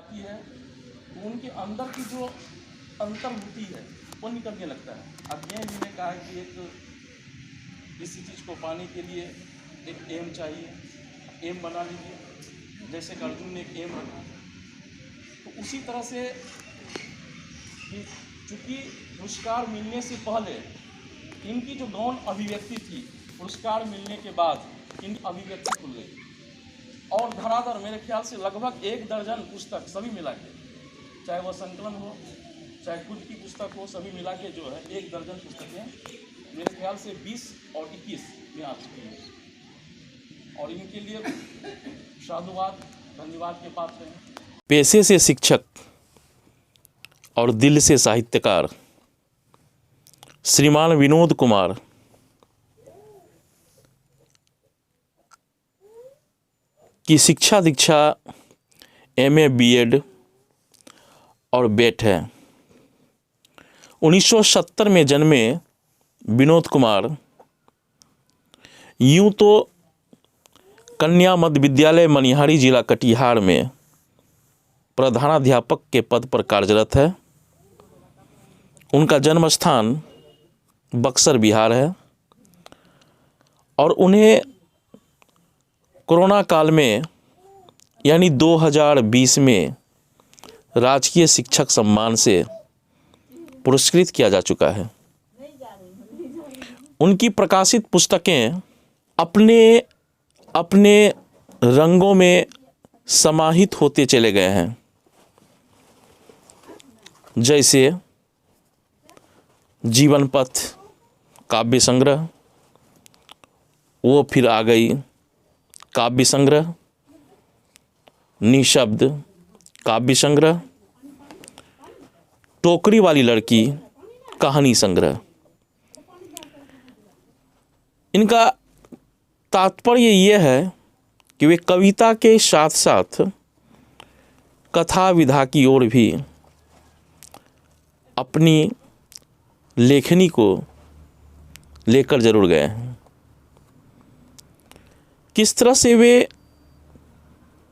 की है तो उनके अंदर की जो अंतर्मुखी है वो निकलने लगता है। अब ये इन्होंने कहा है कि एक इसी चीज़ को पाने के लिए एक एम चाहिए, एम बना लीजिए, जैसे कि अर्जुन ने एक एम रखा। तो उसी तरह से कि चूँकि पुरस्कार मिलने से पहले इनकी जो गौण अभिव्यक्ति थी, पुरस्कार मिलने के बाद इनकी अभिव्यक्ति खुल गई और धराधर मेरे ख्याल से लगभग 1 दर्जन पुस्तक सभी मिला के, चाहे वह संकलन हो चाहे खुद की पुस्तक हो, सभी मिला के जो है 1 दर्जन पुस्तकें मेरे ख्याल से 20 और 21 में आ चुकी हैं और इनके लिए साधुवाद धन्यवाद के पात्र हैं। पेशे से शिक्षक और दिल से साहित्यकार श्रीमान विनोद कुमार की शिक्षा दीक्षा MA B.Ed और BET है। 1970 में जन्मे विनोद कुमार यूं तो कन्या मध्य विद्यालय मनिहारी जिला कटिहार में प्रधानाध्यापक के पद पर कार्यरत है। उनका जन्म स्थान बक्सर बिहार है और उन्हें कोरोना काल में यानी 2020 में राजकीय शिक्षक सम्मान से पुरस्कृत किया जा चुका है। उनकी प्रकाशित पुस्तकें अपने अपने रंगों में समाहित होते चले गए हैं, जैसे जीवन पथ काव्य संग्रह, वो फिर आ गई काव्य संग्रह, निशब्द काव्य संग्रह, टोकरी वाली लड़की कहानी संग्रह। इनका तात्पर्य यह है कि वे कविता के साथ साथ कथा विधा की ओर भी अपनी लेखनी को लेकर जरूर गए हैं। किस तरह से वे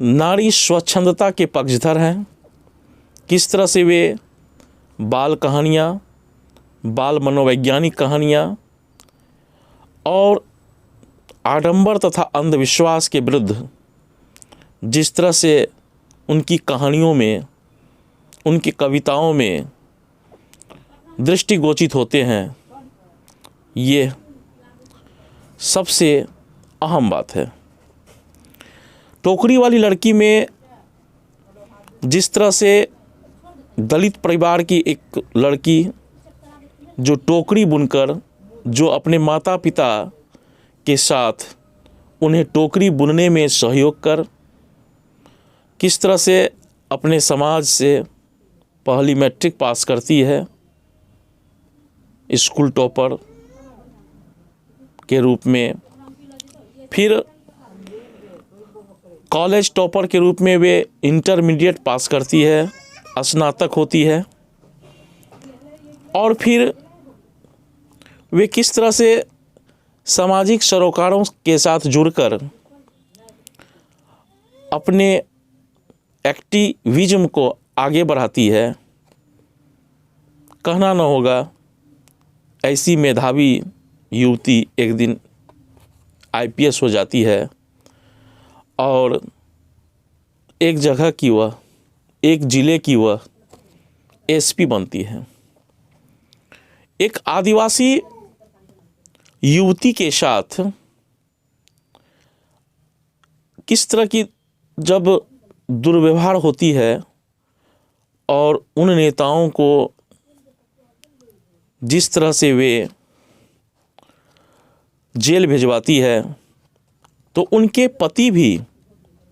नारी स्वच्छंदता के पक्षधर हैं, किस तरह से वे बाल कहानियाँ, बाल मनोवैज्ञानिक कहानियाँ और आडंबर तथा अंधविश्वास के विरुद्ध जिस तरह से उनकी कहानियों में, उनकी कविताओं में दृष्टिगोचित होते हैं, ये सबसे अहम बात है। टोकरी वाली लड़की में जिस तरह से दलित परिवार की एक लड़की जो टोकरी बुनकर, जो अपने माता पिता के साथ उन्हें टोकरी बुनने में सहयोग कर किस तरह से अपने समाज से पहली मैट्रिक पास करती है, स्कूल टॉपर के रूप में, फिर कॉलेज टॉपर के रूप में वे इंटरमीडिएट पास करती है, स्नातक होती है और फिर वे किस तरह से सामाजिक सरोकारों के साथ जुड़कर अपने एक्टिविज्म को आगे बढ़ाती है। कहना न होगा, ऐसी मेधावी युवती एक दिन IPS हो जाती है और एक जगह की वह, एक ज़िले की वह SP बनती है। एक आदिवासी युवती के साथ किस तरह की जब दुर्व्यवहार होती है और उन नेताओं को जिस तरह से वे जेल भिजवाती है, तो उनके पति भी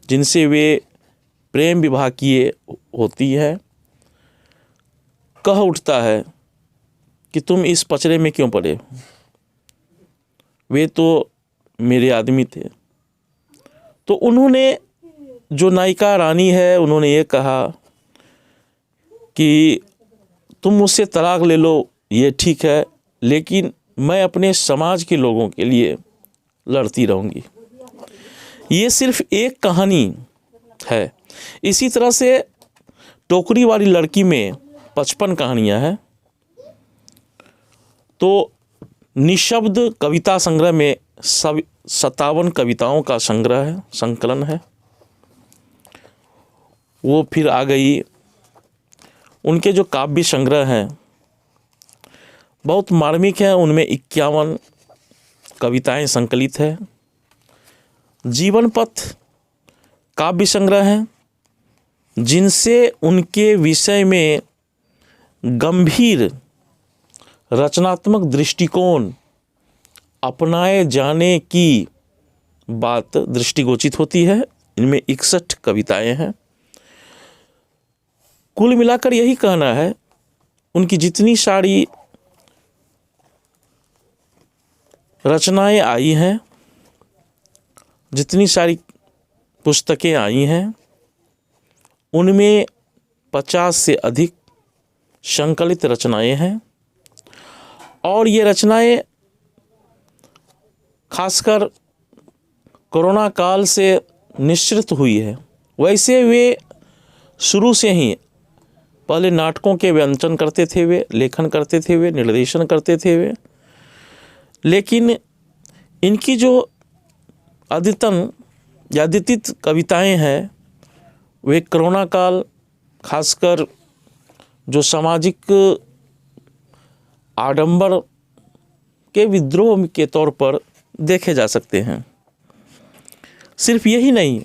जिनसे वे प्रेम विवाह किए होती है, कह उठता है कि तुम इस पचड़े में क्यों पड़े, वे तो मेरे आदमी थे। तो उन्होंने, जो नायिका रानी है, उन्होंने ये कहा कि तुम मुझसे तलाक ले लो, ये ठीक है, लेकिन मैं अपने समाज के लोगों के लिए लड़ती रहूँगी। ये सिर्फ एक कहानी है। इसी तरह से टोकरी वाली लड़की में 55 कहानियाँ हैं। तो निशब्द कविता संग्रह में 57 कविताओं का संग्रह है, संकलन है। वो फिर आ गई उनके जो काव्य संग्रह हैं बहुत मार्मिक हैं, उनमें 51 कविताएं संकलित है। जीवन पथ काव्य संग्रह हैं जिनसे उनके विषय में गंभीर रचनात्मक दृष्टिकोण अपनाए जाने की बात दृष्टिगोचित होती है। इनमें 61 कविताएं हैं। कुल मिलाकर यही कहना है, उनकी जितनी सारी रचनाएं आई हैं, जितनी सारी पुस्तकें आई हैं, उनमें 50 से अधिक संकलित रचनाएं हैं। और ये रचनाएं खासकर कोरोना काल से निश्चित हुई है। वैसे वे शुरू से ही पहले नाटकों के व्यंजन करते थे, वे लेखन करते थे, वे निर्देशन करते थे वे, लेकिन इनकी जो अद्वितीय कविताएं हैं वे कोरोना काल खासकर जो सामाजिक आडंबर के विद्रोह के तौर पर देखे जा सकते हैं। सिर्फ यही नहीं,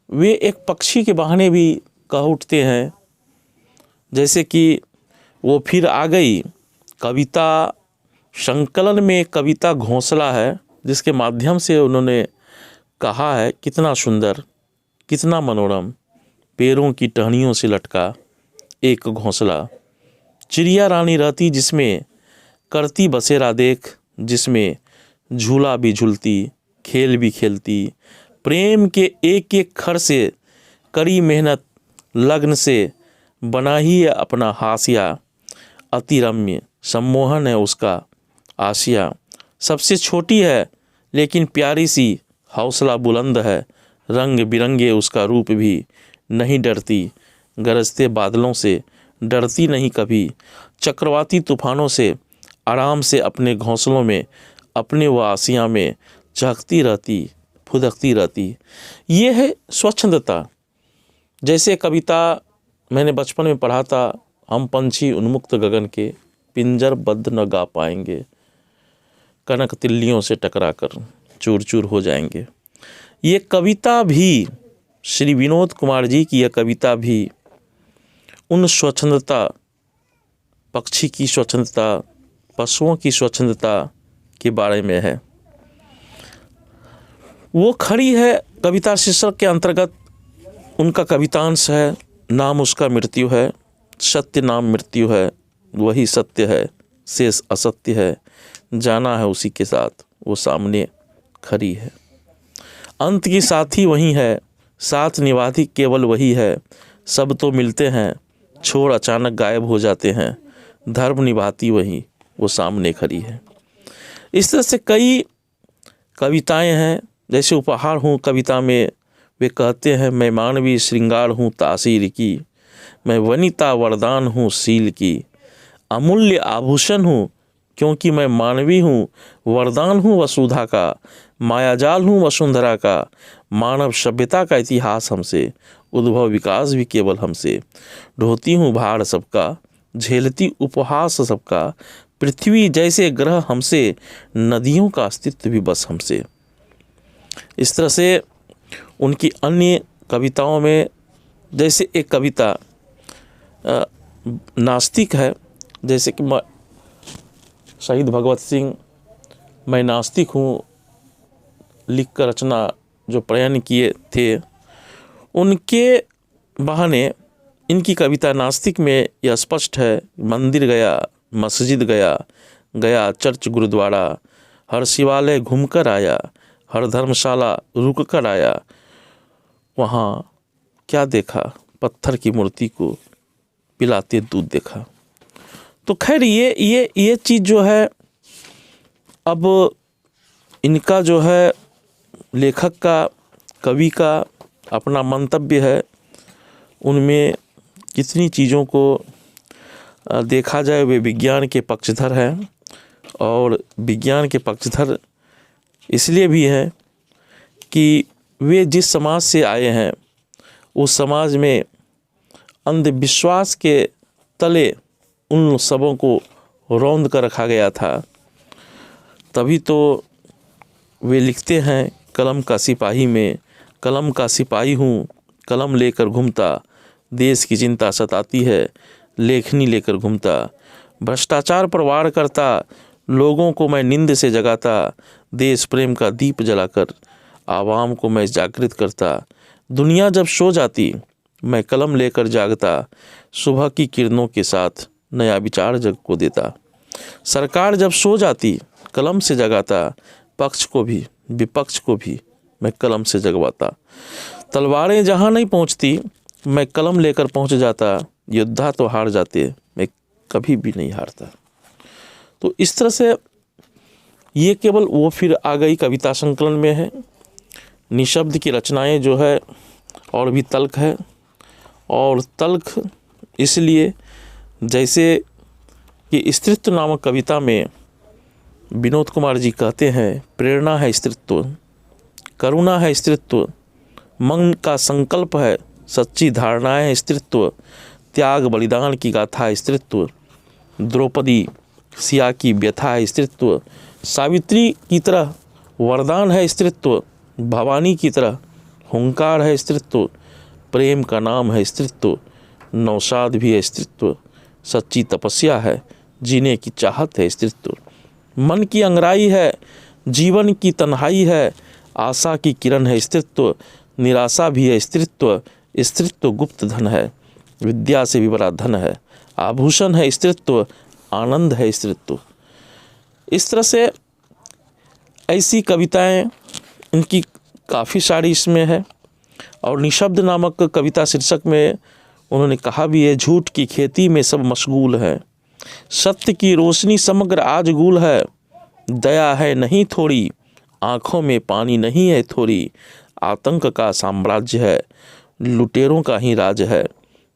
वे एक पक्षी के बहाने भी कह उठते हैं, जैसे कि वो फिर आ गई कविता संकलन में कविता घोंसला है, जिसके माध्यम से उन्होंने कहा है कितना सुंदर, कितना मनोरम, पेड़ों की टहनियों से लटका एक घोंसला, चिड़िया रानी रहती जिसमें करती बसेरा देख, जिसमें झूला भी झूलती, खेल भी खेलती, प्रेम के एक एक खर से कड़ी मेहनत लगन से बना ही है अपना हाशिया, अति रम्य सम्मोहन है उसका आशिया, सबसे छोटी है लेकिन प्यारी सी, हौसला बुलंद है, रंग बिरंगे उसका रूप भी, नहीं डरती गरजते बादलों से, डरती नहीं कभी, चक्रवाती तूफानों से, आराम से अपने घोंसलों में, अपने व आसिया में चहकती रहती, फुदकती रहती। ये है स्वच्छंदता। जैसे कविता मैंने बचपन में पढ़ा था, हम पंछी उन्मुक्त गगन के, पिंजर बद्ध न गा पाएंगे, कनक तिल्लियों से टकरा कर चूर चूर हो जाएंगे। ये कविता भी, श्री विनोद कुमार जी की यह कविता भी उन स्वच्छंदता, पक्षी की स्वच्छंदता, पशुओं की स्वच्छंदता के बारे में है। वो खड़ी है कविता शीर्षक के अंतर्गत, उनका कवितांश है, नाम उसका मृत्यु है, सत्य नाम मृत्यु है, वही सत्य है, शेष असत्य है, जाना है उसी के साथ, वो सामने खड़ी है, अंत की साथी वही है, साथ निभाती केवल वही है, सब तो मिलते हैं छोड़ अचानक गायब हो जाते हैं, धर्म निभाती वही, वो सामने खड़ी है। इस तरह से कई कविताएं हैं। जैसे उपहार हूँ कविता में वे कहते हैं, मैं मानवी श्रृंगार हूँ तासीर की, मैं वनिता वरदान हूँ सील की, अमूल्य आभूषण हूँ क्योंकि मैं मानवी हूँ, वरदान हूँ वसुधा का, मायाजाल हूँ वसुंधरा का, मानव सभ्यता का इतिहास हमसे, उद्भव विकास भी केवल हमसे, ढोती हूँ भार सबका, झेलती उपहास सबका, पृथ्वी जैसे ग्रह हमसे, नदियों का अस्तित्व भी बस हमसे। इस तरह से उनकी अन्य कविताओं में, जैसे एक कविता नास्तिक है, जैसे कि शहीद भगवत सिंह मैं नास्तिक हूँ लिख कर रचना जो प्रयाण किए थे, उनके बहाने इनकी कविता नास्तिक में यह स्पष्ट है, मंदिर गया, मस्जिद गया, गया चर्च गुरुद्वारा, हर शिवालय घूमकर आया, हर धर्मशाला रुक कर आया, वहाँ क्या देखा, पत्थर की मूर्ति को पिलाते दूध देखा। तो खैर ये चीज़ जो है, अब इनका जो है लेखक का, कवि का अपना मंतव्य है, उनमें कितनी चीज़ों को देखा जाए वे विज्ञान के पक्षधर हैं, और विज्ञान के पक्षधर इसलिए भी हैं कि वे जिस समाज से आए हैं उस समाज में अंधविश्वास के तले उन सबों को रौंद कर रखा गया था। तभी तो वे लिखते हैं, कलम का सिपाही में, कलम का सिपाही हूँ, कलम लेकर घूमता, देश की चिंता सताती है, लेखनी लेकर घूमता, भ्रष्टाचार पर वार करता, लोगों को मैं नींद से जगाता, देश प्रेम का दीप जलाकर आवाम को मैं जागृत करता, दुनिया जब सो जाती मैं कलम लेकर जागता, सुबह की किरणों के साथ नया विचार जग को देता, सरकार जब सो जाती कलम से जगाता, पक्ष को भी विपक्ष को भी मैं कलम से जगवाता, तलवारें जहाँ नहीं पहुँचती मैं कलम लेकर पहुँच जाता, योद्धा तो हार जाते मैं कभी भी नहीं हारता। तो इस तरह से ये केवल वो फिर आ गई कविता संकलन में है। निशब्द की रचनाएं जो है और भी तल्ख है, और तल्ख इसलिए जैसे कि स्त्रीत्व नामक कविता में विनोद कुमार जी कहते हैं, प्रेरणा है स्त्रीत्व, करुणा है स्त्रीत्व, मन का संकल्प है, सच्ची धारणाएं है स्त्रीत्व, त्याग बलिदान की गाथा है स्त्रीत्व, द्रौपदी सिया की व्यथा है स्त्रीत्व, सावित्री की तरह वरदान है स्त्रीत्व, भवानी की तरह हुंकार है स्त्रीत्व, प्रेम का नाम है स्त्रीत्व, नौशाद भी है स्त्रीत्व, सच्ची तपस्या है, जीने की चाहत है स्त्रीत्व, मन की अंगराई है, जीवन की तन्हाई है, आशा की किरण है स्त्रीत्व, निराशा भी है स्त्रीत्व, स्त्रीत्व गुप्त धन है, विद्या से भी बड़ा धन है, आभूषण है स्त्रीत्व, आनंद है स्त्रीत्व। इस तरह से ऐसी कविताएं इनकी काफ़ी सारी इसमें है। और निशब्द नामक कविता शीर्षक में उन्होंने कहा भी है, झूठ की खेती में सब मशगूल है, सत्य की रोशनी समग्र आज गुल है, दया है नहीं थोड़ी, आँखों में पानी नहीं है थोड़ी, आतंक का साम्राज्य है, लुटेरों का ही राज है,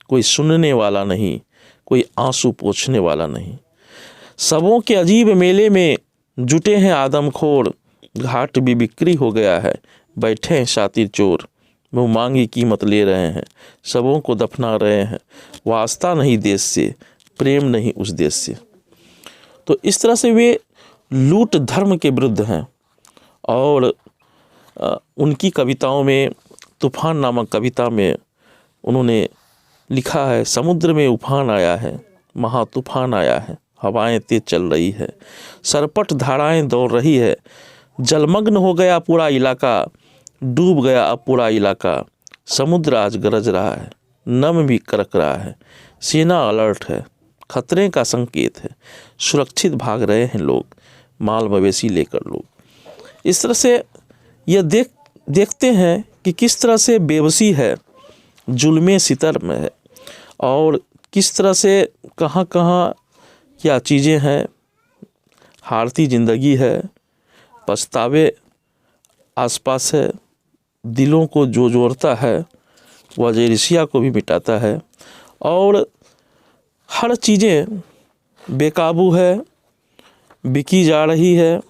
कोई सुनने वाला नहीं, कोई आंसू पोंछने वाला नहीं, सबों के अजीब मेले में जुटे हैं आदमखोर, घाट भी बिक्री हो गया है, बैठे हैं शातिर चोर, मुँह मांगी कीमत ले रहे हैं, सबों को दफना रहे हैं, वास्ता नहीं देश से, प्रेम नहीं उस देश से। तो इस तरह से वे लूट धर्म के विरुद्ध हैं। और उनकी कविताओं में तूफान नामक कविता में उन्होंने लिखा है, समुद्र में उफान आया है, महातूफान आया है, हवाएं तेज चल रही है, सरपट धाराएं दौड़ रही है, जलमग्न हो गया पूरा इलाका, डूब गया अब पूरा इलाका, समुद्र आज गरज रहा है, नम भी करक रहा है, सेना अलर्ट है, खतरे का संकेत है, सुरक्षित भाग रहे हैं लोग, माल मवेशी लेकर लोग। इस तरह से यह देखते हैं कि किस तरह से बेबसी है, जुल्मे सितर में है, और किस तरह से कहाँ कहाँ क्या चीज़ें हैं, हारती ज़िंदगी है, पछतावे आसपास है, दिलों को जो जोड़ता है वह जेरिसिया को भी मिटाता है, और हर चीज़ें बेकाबू है, बिकी जा रही है।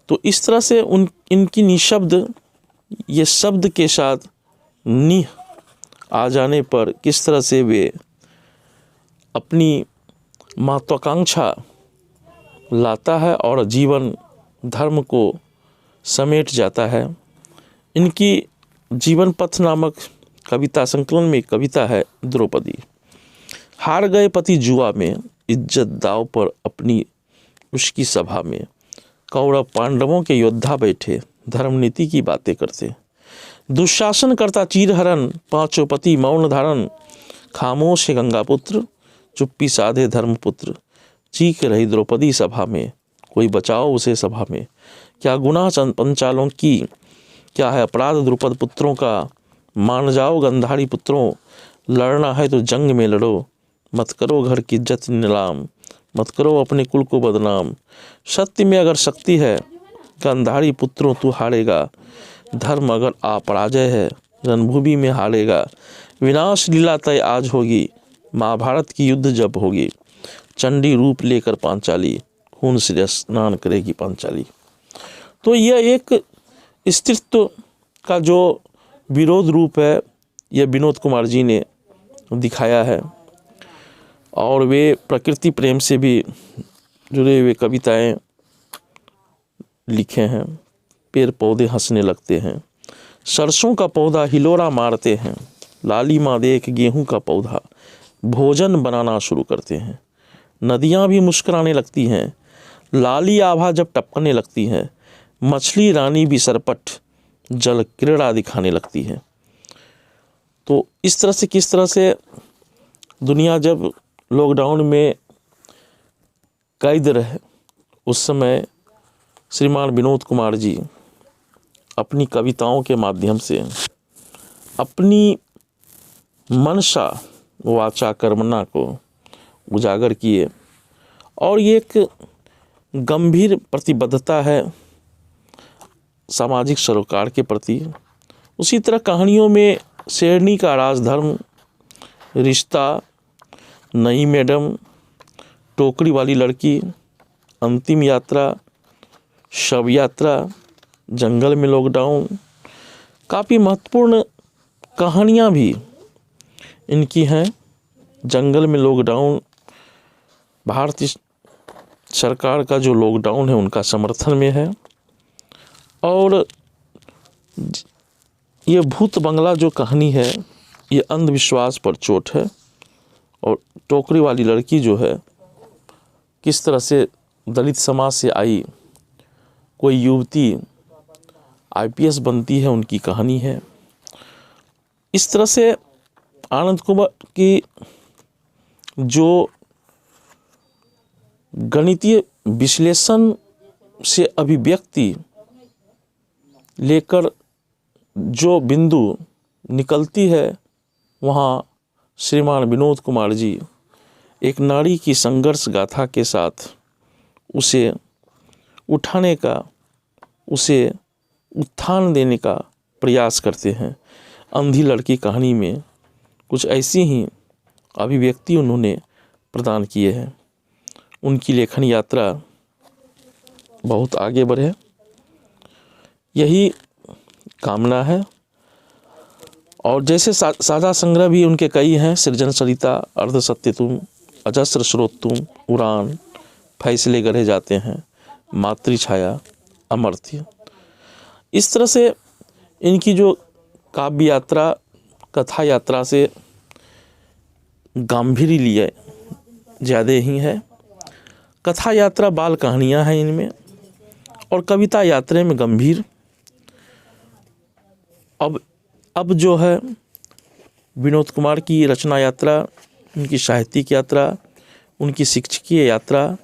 तो इस तरह से इनकी निशब्द ये शब्द के साथ नि आ जाने पर किस तरह से वे अपनी महत्वाकांक्षा लाता है और जीवन धर्म को समेट जाता है। इनकी जीवन पथ नामक कविता संकलन में एक कविता है, द्रौपदी। हार गए पति जुआ में, इज्जत दाव पर अपनी उसकी सभा में, कौरव पांडवों के योद्धा बैठे, धर्मनीति की बातें करते, दुशासन करता चीरहरण, पांचों पति मौन धारण, खामोश है गंगापुत्र, चुप्पी साधे धर्मपुत्र, चीख रही द्रौपदी सभा में, कोई बचाओ उसे सभा में, क्या गुनाह पंचालों की, क्या है अपराध द्रुपद पुत्रों का, मान जाओ गंधारी पुत्रों, लड़ना है तो जंग में लड़ो, मत करो घर की इज्जत नीलाम, मत करो अपने कुल को बदनाम, सत्य में अगर शक्ति है गंधारी पुत्रों तू हारेगा, धर्म अगर आ पराजय है रणभूमि में हारेगा, विनाश लीला तय आज होगी, महाभारत की युद्ध जब होगी, चंडी रूप लेकर पांचाली, खून से स्नान करेगी पांचाली। तो यह एक अस्तित्व का जो विरोध रूप है, यह विनोद कुमार जी ने दिखाया है। और वे प्रकृति प्रेम से भी जुड़े हुए कविताएं लिखे हैं। पेड़ पौधे हंसने लगते हैं, सरसों का पौधा हिलोरा मारते हैं, लाली माँ देख गेहूं का पौधा भोजन बनाना शुरू करते हैं। नदियाँ भी मुस्कुराने लगती हैं, लाली आभा जब टपकने लगती है, मछली रानी भी सरपट जल क्रीड़ा दिखाने लगती है। तो इस तरह से किस तरह से दुनिया जब लॉकडाउन में कैद रहे, उस समय श्रीमान विनोद कुमार जी अपनी कविताओं के माध्यम से अपनी मनसा वाचा कर्मणा को उजागर किए। और ये एक गंभीर प्रतिबद्धता है सामाजिक सरोकार के प्रति। उसी तरह कहानियों में शेरनी का राजधर्म, रिश्ता, नई मैडम, टोकरी वाली लड़की, अंतिम यात्रा, शव यात्रा, जंगल में लॉकडाउन, काफ़ी महत्वपूर्ण कहानियाँ भी इनकी हैं। जंगल में लॉकडाउन भारतीय सरकार का जो लॉकडाउन है उनका समर्थन में है। और ये भूत बंगला जो कहानी है, ये अंधविश्वास पर चोट है। और टोकरी वाली लड़की जो है, किस तरह से दलित समाज से आई कोई युवती IPS बनती है, उनकी कहानी है। इस तरह से आनंद कुमार की जो गणितीय विश्लेषण से अभिव्यक्ति लेकर जो बिंदु निकलती है, वहाँ श्रीमान विनोद कुमार जी एक नारी की संघर्ष गाथा के साथ उसे उठाने का, उसे उत्थान देने का प्रयास करते हैं। अंधी लड़की कहानी में कुछ ऐसी ही अभिव्यक्ति उन्होंने प्रदान किए हैं। उनकी लेखन यात्रा बहुत आगे बढ़े, यही कामना है। और जैसे साझा संग्रह भी उनके कई हैं, सृजन सरिता, अर्ध सत्य तुम, अजस्र स्रोत तुम, उड़ान, फैसले गढ़े जाते हैं, मातृछाया, अमर्त्य। इस तरह से इनकी जो काव्य यात्रा, कथा यात्रा से गांभीर्य लिए ज़्यादा ही है। कथा यात्रा बाल कहानियाँ हैं इनमें, और कविता यात्रा में गंभीर। अब जो है विनोद कुमार की रचना यात्रा, उनकी साहित्यिक यात्रा, उनकी शिक्षकीय यात्रा।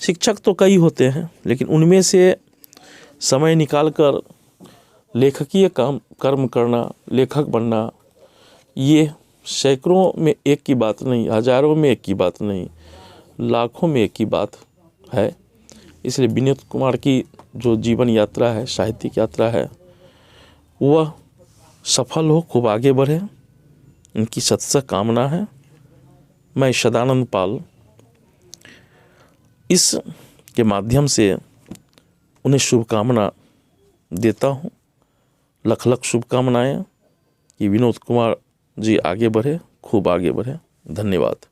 शिक्षक तो कई होते हैं, लेकिन उनमें से समय निकालकर लेखकीय कर्म करना, लेखक बनना, ये सैकड़ों में एक की बात नहीं, हजारों में एक की बात नहीं, लाखों में एक की बात है। इसलिए विनोद कुमार की जो जीवन यात्रा है, साहित्यिक यात्रा है, वह सफल हो, खूब आगे बढ़े, इनकी सत्सक कामना है। मैं सदानंद पाल इस के माध्यम से उन्हें शुभकामना देता हूँ। लख लख शुभकामनाएं कि विनोद कुमार जी आगे बढ़े, खूब आगे बढ़े। धन्यवाद।